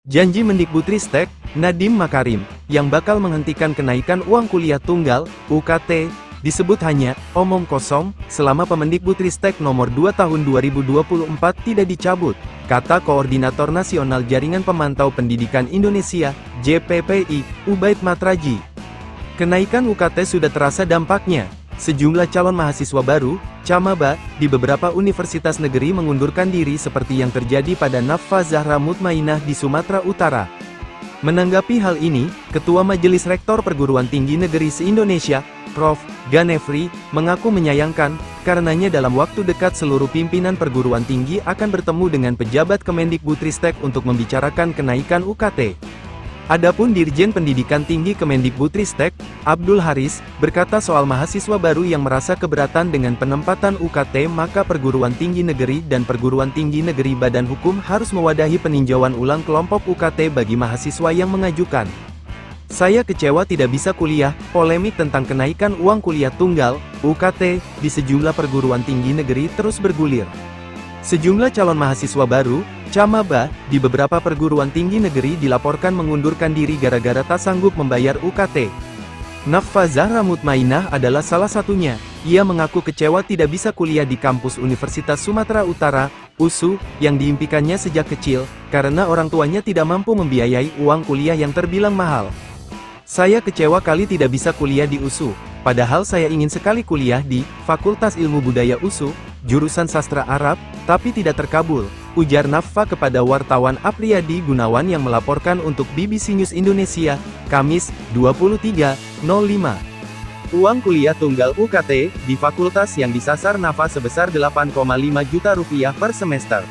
Janji Mendikbudristek, Nadiem Makarim, yang bakal menghentikan kenaikan uang kuliah tunggal, UKT, disebut hanya omong kosong selama Permendikbudristek nomor 2 tahun 2024 tidak dicabut, kata Koordinator Nasional Jaringan Pemantau Pendidikan Indonesia, JPPI, Ubaid Matraji. Kenaikan UKT sudah terasa dampaknya. Sejumlah calon mahasiswa baru, camaba, di beberapa universitas negeri mengundurkan diri seperti yang terjadi pada Naffa Zahra Mutmainah di Sumatera Utara. Menanggapi hal ini, Ketua Majelis Rektor Perguruan Tinggi Negeri se-Indonesia, Prof. Ganefri, mengaku menyayangkan, karenanya dalam waktu dekat seluruh pimpinan perguruan tinggi akan bertemu dengan pejabat Kemendikbudristek untuk membicarakan kenaikan UKT. Adapun Dirjen Pendidikan Tinggi Kemendikbudristek, Abdul Haris, berkata soal mahasiswa baru yang merasa keberatan dengan penempatan UKT maka perguruan tinggi negeri dan perguruan tinggi negeri badan hukum harus mewadahi peninjauan ulang kelompok UKT bagi mahasiswa yang mengajukan. Saya kecewa tidak bisa kuliah, polemik tentang kenaikan uang kuliah tunggal, UKT, di sejumlah perguruan tinggi negeri terus bergulir. Sejumlah calon mahasiswa baru, camaba, di beberapa perguruan tinggi negeri dilaporkan mengundurkan diri gara-gara tak sanggup membayar UKT. Naffa Zahra Mutmainah adalah salah satunya. Ia mengaku kecewa tidak bisa kuliah di kampus Universitas Sumatera Utara, USU, yang diimpikannya sejak kecil, karena orang tuanya tidak mampu membiayai uang kuliah yang terbilang mahal. Saya kecewa kali tidak bisa kuliah di USU, padahal saya ingin sekali kuliah di Fakultas Ilmu Budaya USU, jurusan Sastra Arab, tapi tidak terkabul, ujar Naffa kepada wartawan Apriyadi Gunawan yang melaporkan untuk BBC News Indonesia, Kamis, 23/05. Uang kuliah tunggal UKT, di fakultas yang disasar Naffa sebesar 8,5 juta rupiah per semester.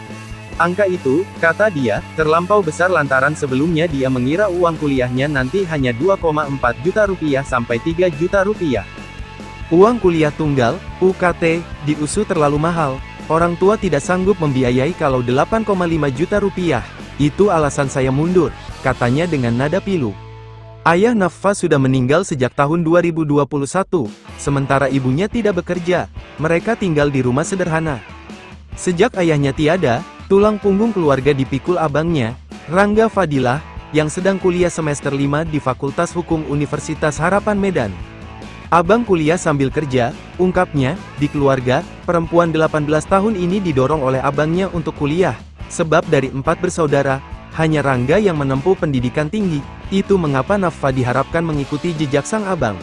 Angka itu, kata dia, terlampau besar lantaran sebelumnya dia mengira uang kuliahnya nanti hanya 2,4 juta rupiah sampai 3 juta rupiah. Uang kuliah tunggal, UKT, di USU terlalu mahal. Orang tua tidak sanggup membiayai kalau 8,5 juta rupiah. Itu alasan saya mundur, katanya dengan nada pilu. Ayah Naffa sudah meninggal sejak tahun 2021, sementara ibunya tidak bekerja. Mereka tinggal di rumah sederhana. Sejak ayahnya tiada, tulang punggung keluarga dipikul abangnya, Rangga Fadilah, yang sedang kuliah semester 5 di Fakultas Hukum Universitas Harapan Medan. Abang kuliah sambil kerja, ungkapnya, di keluarga, perempuan 18 tahun ini didorong oleh abangnya untuk kuliah, sebab dari 4 bersaudara, hanya Rangga yang menempuh pendidikan tinggi, itu mengapa Naffa diharapkan mengikuti jejak sang abang.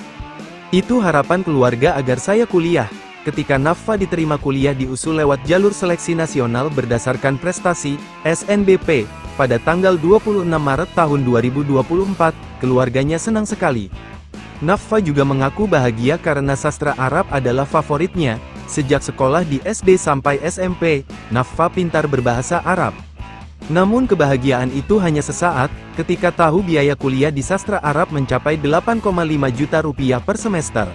Itu harapan keluarga agar saya kuliah. Ketika Naffa diterima kuliah di USU lewat jalur seleksi nasional berdasarkan prestasi, SNBP, pada tanggal 26 Maret tahun 2024, keluarganya senang sekali. Naffa juga mengaku bahagia karena sastra Arab adalah favoritnya. Sejak sekolah di SD sampai SMP, Naffa pintar berbahasa Arab. Namun kebahagiaan itu hanya sesaat, ketika tahu biaya kuliah di sastra Arab mencapai 8,5 juta rupiah per semester.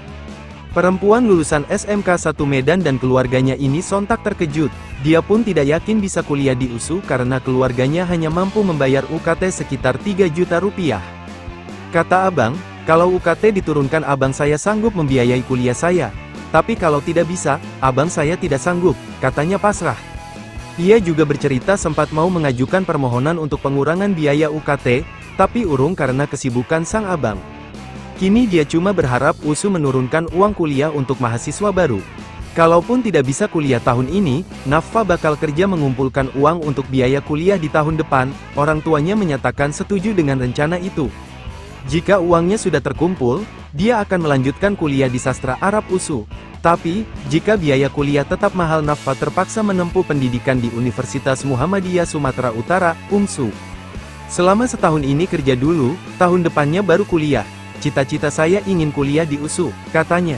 Perempuan lulusan SMK 1 Medan dan keluarganya ini sontak terkejut. Dia pun tidak yakin bisa kuliah di USU karena keluarganya hanya mampu membayar UKT sekitar 3 juta rupiah. Kata abang, kalau UKT diturunkan abang saya sanggup membiayai kuliah saya. Tapi kalau tidak bisa, abang saya tidak sanggup, katanya pasrah. Ia juga bercerita sempat mau mengajukan permohonan untuk pengurangan biaya UKT, tapi urung karena kesibukan sang abang. Kini dia cuma berharap USU menurunkan uang kuliah untuk mahasiswa baru. Kalaupun tidak bisa kuliah tahun ini, Naffa bakal kerja mengumpulkan uang untuk biaya kuliah di tahun depan. Orang tuanya menyatakan setuju dengan rencana itu. Jika uangnya sudah terkumpul, dia akan melanjutkan kuliah di sastra Arab USU. Tapi, jika biaya kuliah tetap mahal Naffa terpaksa menempuh pendidikan di Universitas Muhammadiyah Sumatera Utara, UMSU. Selama setahun ini kerja dulu, tahun depannya baru kuliah. Cita-cita saya ingin kuliah di USU, katanya.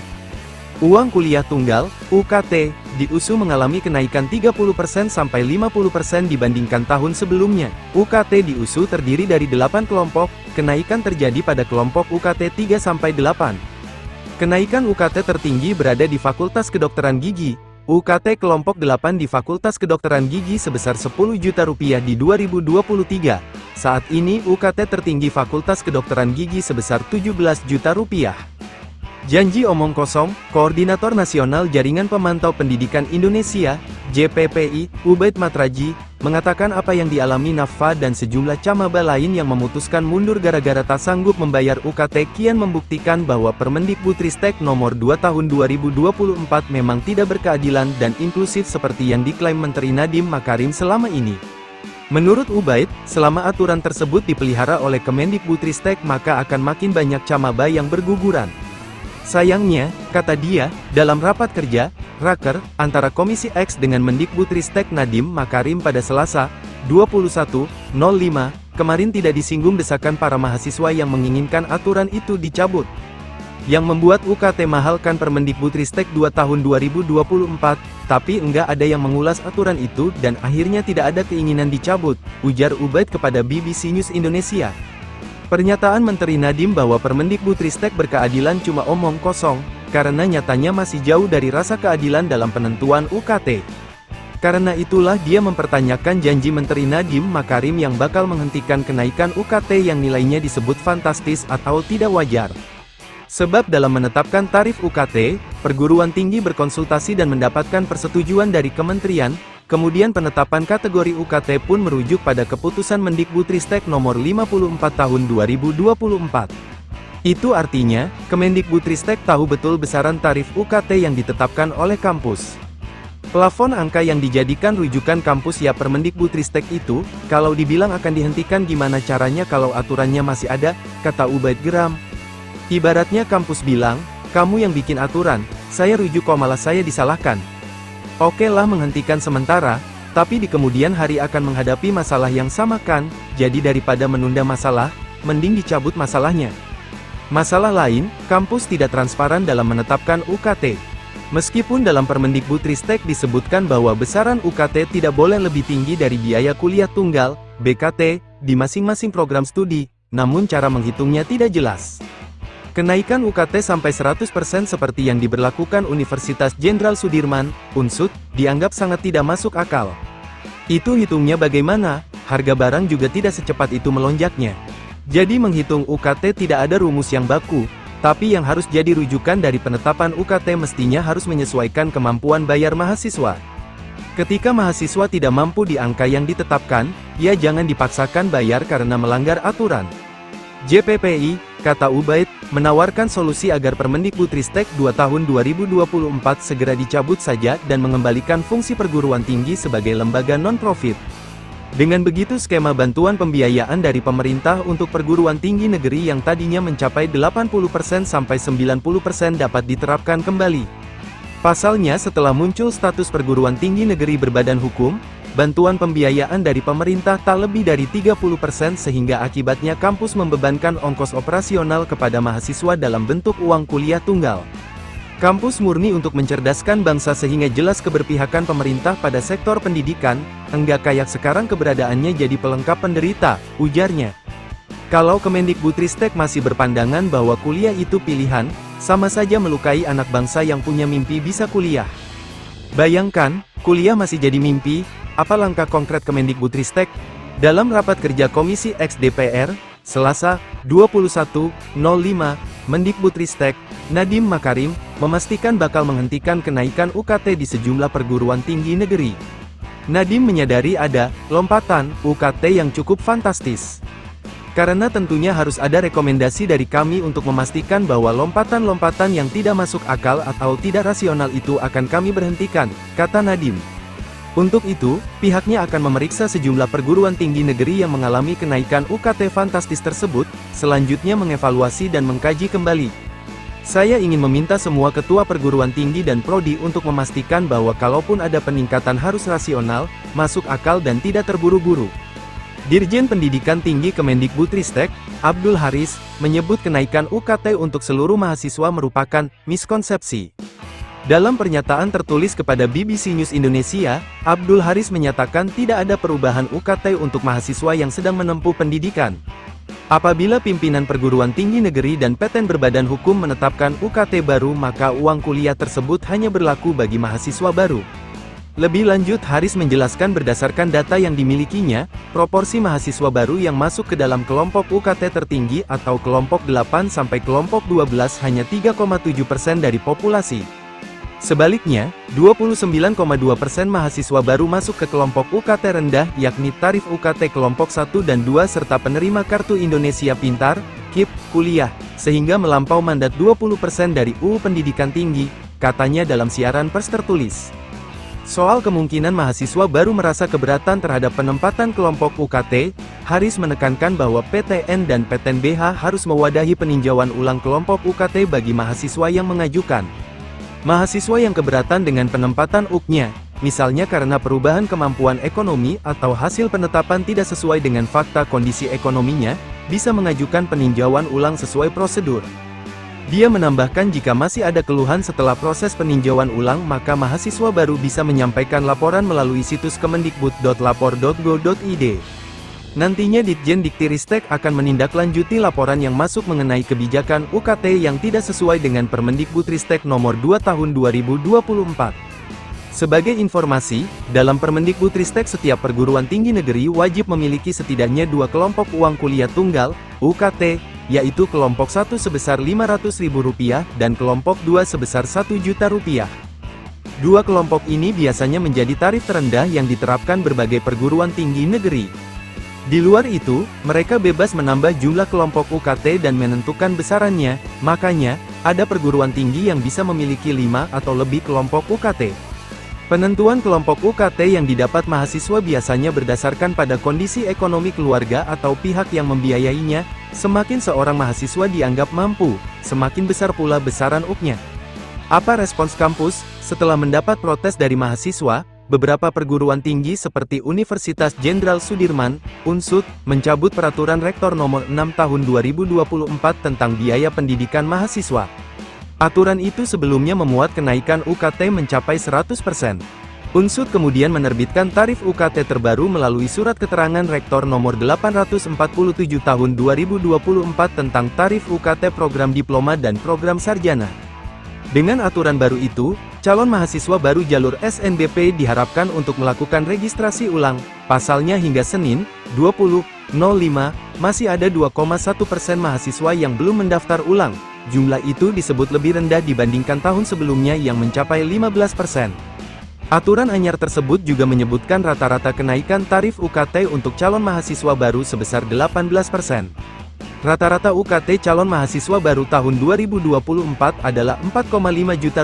Uang kuliah tunggal, UKT, di USU mengalami kenaikan 30% sampai 50% dibandingkan tahun sebelumnya. UKT di USU terdiri dari 8 kelompok, kenaikan terjadi pada kelompok UKT 3 sampai 8. Kenaikan UKT tertinggi berada di Fakultas Kedokteran Gigi. UKT kelompok 8 di Fakultas Kedokteran Gigi sebesar 10 juta rupiah di 2023. Saat ini UKT tertinggi Fakultas Kedokteran Gigi sebesar 17 juta rupiah. Janji omong kosong, Koordinator Nasional Jaringan Pemantau Pendidikan Indonesia, JPPI, Ubaid Matraji, mengatakan apa yang dialami Nafa dan sejumlah camaba lain yang memutuskan mundur gara-gara tak sanggup membayar UKT kian membuktikan bahwa Permendikbudristek nomor 2 tahun 2024 memang tidak berkeadilan dan inklusif seperti yang diklaim Menteri Nadiem Makarim selama ini. Menurut Ubaid, selama aturan tersebut dipelihara oleh Kemendikbudristek maka akan makin banyak camaba yang berguguran. Sayangnya, kata dia, dalam rapat kerja, Raker, antara Komisi X dengan Mendikbudristek Nadiem Makarim pada Selasa, 21.05, kemarin tidak disinggung desakan para mahasiswa yang menginginkan aturan itu dicabut. Yang membuat UKT mahalkan Permendikbudristek 2 tahun 2024, tapi enggak ada yang mengulas aturan itu dan akhirnya tidak ada keinginan dicabut, ujar Ubaid kepada BBC News Indonesia. Pernyataan Menteri Nadiem bahwa Permendikbudristek berkeadilan cuma omong kosong, karena nyatanya masih jauh dari rasa keadilan dalam penentuan UKT. Karena itulah dia mempertanyakan janji Menteri Nadiem Makarim yang bakal menghentikan kenaikan UKT yang nilainya disebut fantastis atau tidak wajar. Sebab dalam menetapkan tarif UKT, perguruan tinggi berkonsultasi dan mendapatkan persetujuan dari kementerian. Kemudian penetapan kategori UKT pun merujuk pada keputusan Mendikbudristek nomor 54 tahun 2024. Itu artinya, Kemendikbudristek tahu betul besaran tarif UKT yang ditetapkan oleh kampus. Plafon angka yang dijadikan rujukan kampus ya Permendikbudristek itu, kalau dibilang akan dihentikan gimana caranya kalau aturannya masih ada, kata Ubaid geram. Ibaratnya kampus bilang, kamu yang bikin aturan, saya rujuk kok malah saya disalahkan. Oke lah menghentikan sementara, tapi di kemudian hari akan menghadapi masalah yang sama kan, jadi daripada menunda masalah, mending dicabut masalahnya. Masalah lain, kampus tidak transparan dalam menetapkan UKT. Meskipun dalam Permendikbudristek disebutkan bahwa besaran UKT tidak boleh lebih tinggi dari biaya kuliah tunggal, BKT, di masing-masing program studi, namun cara menghitungnya tidak jelas. Kenaikan UKT sampai 100% seperti yang diberlakukan Universitas Jenderal Sudirman, UNSUD, dianggap sangat tidak masuk akal. Itu hitungnya bagaimana? Harga barang juga tidak secepat itu melonjaknya. Jadi menghitung UKT tidak ada rumus yang baku, tapi yang harus jadi rujukan dari penetapan UKT mestinya harus menyesuaikan kemampuan bayar mahasiswa. Ketika mahasiswa tidak mampu di angka yang ditetapkan, ya jangan dipaksakan bayar karena melanggar aturan. JPPI, kata Ubaid, menawarkan solusi agar Permendikbudristek 2 tahun 2024 segera dicabut saja dan mengembalikan fungsi perguruan tinggi sebagai lembaga non-profit. Dengan begitu skema bantuan pembiayaan dari pemerintah untuk perguruan tinggi negeri yang tadinya mencapai 80% sampai 90% dapat diterapkan kembali. Pasalnya setelah muncul status perguruan tinggi negeri berbadan hukum, bantuan pembiayaan dari pemerintah tak lebih dari 30% sehingga akibatnya kampus membebankan ongkos operasional kepada mahasiswa dalam bentuk uang kuliah tunggal. Kampus murni untuk mencerdaskan bangsa sehingga jelas keberpihakan pemerintah pada sektor pendidikan, enggak kayak sekarang keberadaannya jadi pelengkap penderita, ujarnya. Kalau Kemendikbudristek masih berpandangan bahwa kuliah itu pilihan, sama saja melukai anak bangsa yang punya mimpi bisa kuliah. Bayangkan, kuliah masih jadi mimpi. Apa langkah konkret Kemendikbudristek? Dalam rapat kerja Komisi X DPR, Selasa, 21.05, Mendikbudristek, Nadiem Makarim, memastikan bakal menghentikan kenaikan UKT di sejumlah perguruan tinggi negeri. Nadiem menyadari ada lompatan UKT yang cukup fantastis. Karena tentunya harus ada rekomendasi dari kami untuk memastikan bahwa lompatan-lompatan yang tidak masuk akal atau tidak rasional itu akan kami berhentikan, kata Nadiem. Untuk itu, pihaknya akan memeriksa sejumlah perguruan tinggi negeri yang mengalami kenaikan UKT fantastis tersebut, selanjutnya mengevaluasi dan mengkaji kembali. Saya ingin meminta semua ketua perguruan tinggi dan prodi untuk memastikan bahwa kalaupun ada peningkatan harus rasional, masuk akal dan tidak terburu-buru. Dirjen Pendidikan Tinggi Kemendikbudristek, Abdul Haris, menyebut kenaikan UKT untuk seluruh mahasiswa merupakan miskonsepsi. Dalam pernyataan tertulis kepada BBC News Indonesia, Abdul Haris menyatakan tidak ada perubahan UKT untuk mahasiswa yang sedang menempuh pendidikan. Apabila pimpinan perguruan tinggi negeri dan peten berbadan hukum menetapkan UKT baru maka uang kuliah tersebut hanya berlaku bagi mahasiswa baru. Lebih lanjut Haris menjelaskan berdasarkan data yang dimilikinya, proporsi mahasiswa baru yang masuk ke dalam kelompok UKT tertinggi atau kelompok 8 sampai kelompok 12 hanya 3,7% dari populasi. Sebaliknya, 29,2% mahasiswa baru masuk ke kelompok UKT rendah yakni tarif UKT kelompok 1 dan 2 serta penerima Kartu Indonesia Pintar, KIP, kuliah, sehingga melampau mandat 20% dari UU Pendidikan Tinggi, katanya dalam siaran pers tertulis. Soal kemungkinan mahasiswa baru merasa keberatan terhadap penempatan kelompok UKT, Haris menekankan bahwa PTN dan PTNBH harus mewadahi peninjauan ulang kelompok UKT bagi mahasiswa yang mengajukan. Mahasiswa yang keberatan dengan penempatan UKT-nya, misalnya karena perubahan kemampuan ekonomi atau hasil penetapan tidak sesuai dengan fakta kondisi ekonominya, bisa mengajukan peninjauan ulang sesuai prosedur. Dia menambahkan jika masih ada keluhan setelah proses peninjauan ulang maka mahasiswa baru bisa menyampaikan laporan melalui situs kemendikbud.lapor.go.id. Nantinya Ditjen Diktiristek akan menindaklanjuti laporan yang masuk mengenai kebijakan UKT yang tidak sesuai dengan Permendikbudristek nomor 2 tahun 2024. Sebagai informasi, dalam Permendikbudristek setiap perguruan tinggi negeri wajib memiliki setidaknya 2 kelompok uang kuliah tunggal, UKT, yaitu kelompok 1 sebesar Rp500.000 dan kelompok 2 sebesar Rp1.000.000. Dua kelompok ini biasanya menjadi tarif terendah yang diterapkan berbagai perguruan tinggi negeri. Di luar itu, mereka bebas menambah jumlah kelompok UKT dan menentukan besarannya, makanya, ada perguruan tinggi yang bisa memiliki 5 atau lebih kelompok UKT. Penentuan kelompok UKT yang didapat mahasiswa biasanya berdasarkan pada kondisi ekonomi keluarga atau pihak yang membiayainya, semakin seorang mahasiswa dianggap mampu, semakin besar pula besaran UKT-nya. Apa respons kampus? Setelah mendapat protes dari mahasiswa, beberapa perguruan tinggi seperti Universitas Jenderal Sudirman, UNSUD, mencabut Peraturan Rektor Nomor 6 Tahun 2024 tentang biaya pendidikan mahasiswa. Aturan itu sebelumnya memuat kenaikan UKT mencapai 100%. UNSUD kemudian menerbitkan tarif UKT terbaru melalui Surat Keterangan Rektor Nomor 847 Tahun 2024 tentang tarif UKT program diploma dan program sarjana. Dengan aturan baru itu, calon mahasiswa baru jalur SNBP diharapkan untuk melakukan registrasi ulang. Pasalnya hingga Senin, 20.05, masih ada 2,1% mahasiswa yang belum mendaftar ulang. Jumlah itu disebut lebih rendah dibandingkan tahun sebelumnya yang mencapai 15%. Aturan anyar tersebut juga menyebutkan rata-rata kenaikan tarif UKT untuk calon mahasiswa baru sebesar 18%. Rata-rata UKT calon mahasiswa baru tahun 2024 adalah Rp4,5 juta,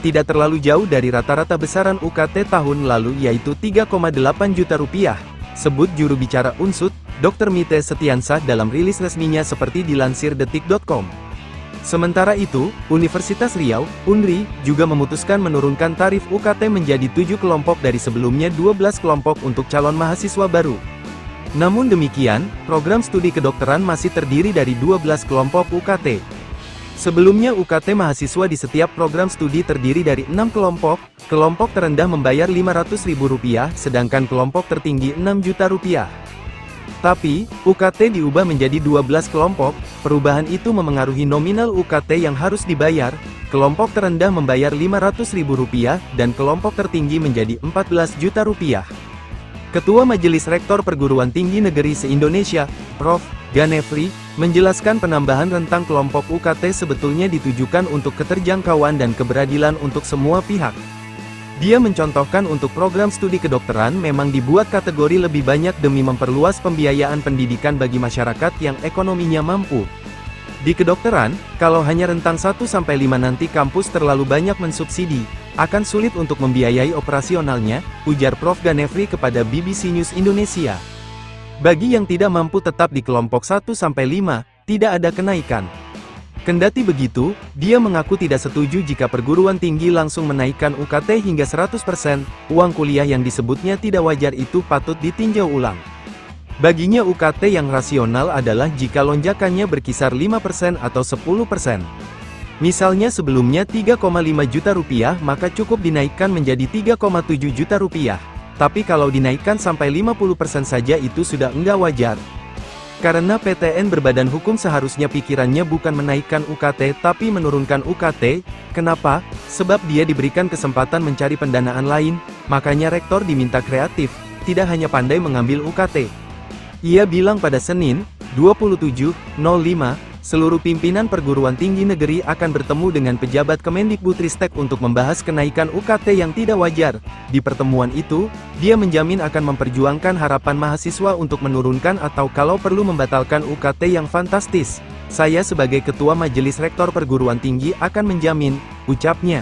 tidak terlalu jauh dari rata-rata besaran UKT tahun lalu yaitu Rp3,8 juta, sebut juru bicara UNSUD, Dr. Mite Setiansah dalam rilis resminya seperti dilansir detik.com. Sementara itu, Universitas Riau, UNRI, juga memutuskan menurunkan tarif UKT menjadi 7 kelompok dari sebelumnya 12 kelompok untuk calon mahasiswa baru. Namun demikian, program studi kedokteran masih terdiri dari 12 kelompok UKT. Sebelumnya UKT mahasiswa di setiap program studi terdiri dari 6 kelompok, kelompok terendah membayar Rp500.000, sedangkan kelompok tertinggi Rp6 juta. Tapi, UKT diubah menjadi 12 kelompok, perubahan itu memengaruhi nominal UKT yang harus dibayar, kelompok terendah membayar Rp500.000 dan kelompok tertinggi menjadi Rp14 juta. Ketua Majelis Rektor Perguruan Tinggi Negeri se-Indonesia, Prof. Ganefri, menjelaskan penambahan rentang kelompok UKT sebetulnya ditujukan untuk keterjangkauan dan keberadilan untuk semua pihak. Dia mencontohkan untuk program studi kedokteran memang dibuat kategori lebih banyak demi memperluas pembiayaan pendidikan bagi masyarakat yang ekonominya mampu. Di kedokteran, kalau hanya rentang 1-5 nanti kampus terlalu banyak mensubsidi, akan sulit untuk membiayai operasionalnya, ujar Prof. Ganefri kepada BBC News Indonesia. Bagi yang tidak mampu tetap di kelompok 1-5, tidak ada kenaikan. Kendati begitu, dia mengaku tidak setuju jika perguruan tinggi langsung menaikkan UKT hingga 100%, uang kuliah yang disebutnya tidak wajar itu patut ditinjau ulang. Baginya UKT yang rasional adalah jika lonjakannya berkisar 5% atau 10%. Misalnya sebelumnya Rp3,5 juta, maka cukup dinaikkan menjadi Rp3,7 juta. Tapi kalau dinaikkan sampai 50% saja itu sudah enggak wajar. Karena PTN berbadan hukum seharusnya pikirannya bukan menaikkan UKT tapi menurunkan UKT. Kenapa? Sebab dia diberikan kesempatan mencari pendanaan lain, makanya rektor diminta kreatif, tidak hanya pandai mengambil UKT. Ia bilang pada Senin, 27.05, Seluruh pimpinan perguruan tinggi negeri akan bertemu dengan pejabat Kemendikbudristek untuk membahas kenaikan UKT yang tidak wajar. Di pertemuan itu, dia menjamin akan memperjuangkan harapan mahasiswa untuk menurunkan atau kalau perlu membatalkan UKT yang fantastis. Saya sebagai ketua majelis rektor perguruan tinggi akan menjamin, ucapnya.